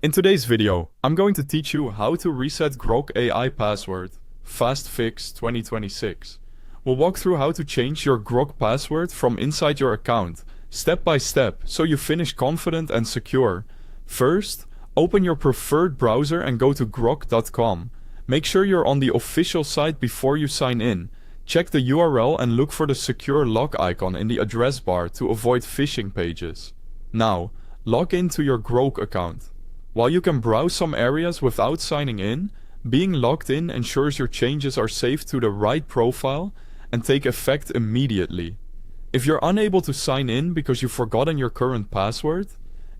In today's video, I'm going to teach you how to reset Grok AI password. Fast fix 2026. We'll walk through how to change your Grok password from inside your account, step by step, so you finish confident and secure. First, open your preferred browser and go to grok.com. Make sure you're on the official site before you sign in. Check the URL and look for the secure lock icon in the address bar to avoid phishing pages. Now, log into your Grok account. While you can browse some areas without signing in, being logged in ensures your changes are saved to the right profile and take effect immediately. If you're unable to sign in because you've forgotten your current password,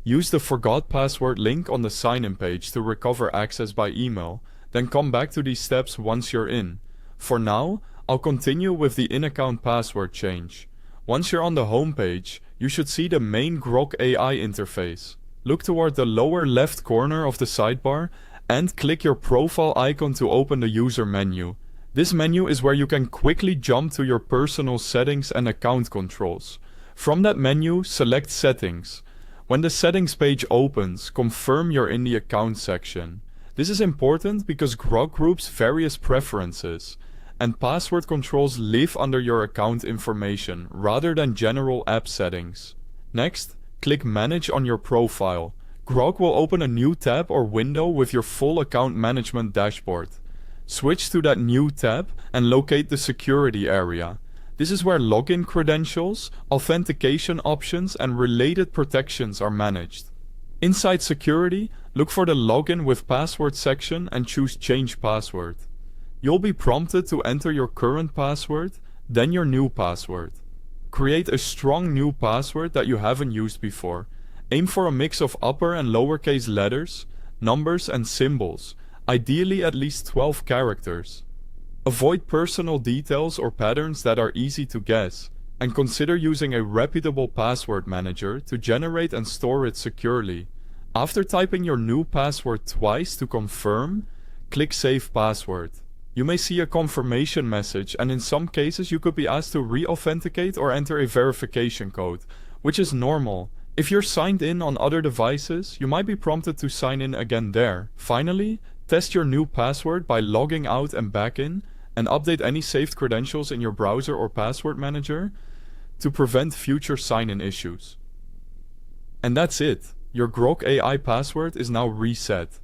use the Forgot Password link on the sign-in page to recover access by email, then come back to these steps once you're in. For now, I'll continue with the in-account password change. Once you're on the home page, you should see the main Grok AI interface. Look toward the lower left corner of the sidebar and click your profile icon to open the user menu. This menu is where you can quickly jump to your personal settings and account controls. From that menu, select Settings. When the settings page opens, confirm you're in the account section. This is important because Grok groups various preferences, and password controls live under your account information rather than general app settings. Next, click Manage on your profile. Grok will open a new tab or window with your full account management dashboard. Switch to that new tab and locate the security area. This is where login credentials, authentication options, and related protections are managed. Inside Security, look for the Login with Password section and choose Change Password. You'll be prompted to enter your current password, then your new password. Create a strong new password that you haven't used before. Aim for a mix of upper and lowercase letters, numbers, and symbols, ideally at least 12 characters. Avoid personal details or patterns that are easy to guess, and consider using a reputable password manager to generate and store it securely. After typing your new password twice to confirm, click Save Password. You may see a confirmation message, and in some cases you could be asked to re-authenticate or enter a verification code, which is normal. If you're signed in on other devices, you might be prompted to sign in again there. Finally, test your new password by logging out and back in, and update any saved credentials in your browser or password manager to prevent future sign-in issues. And that's it. Your Grok AI password is now reset.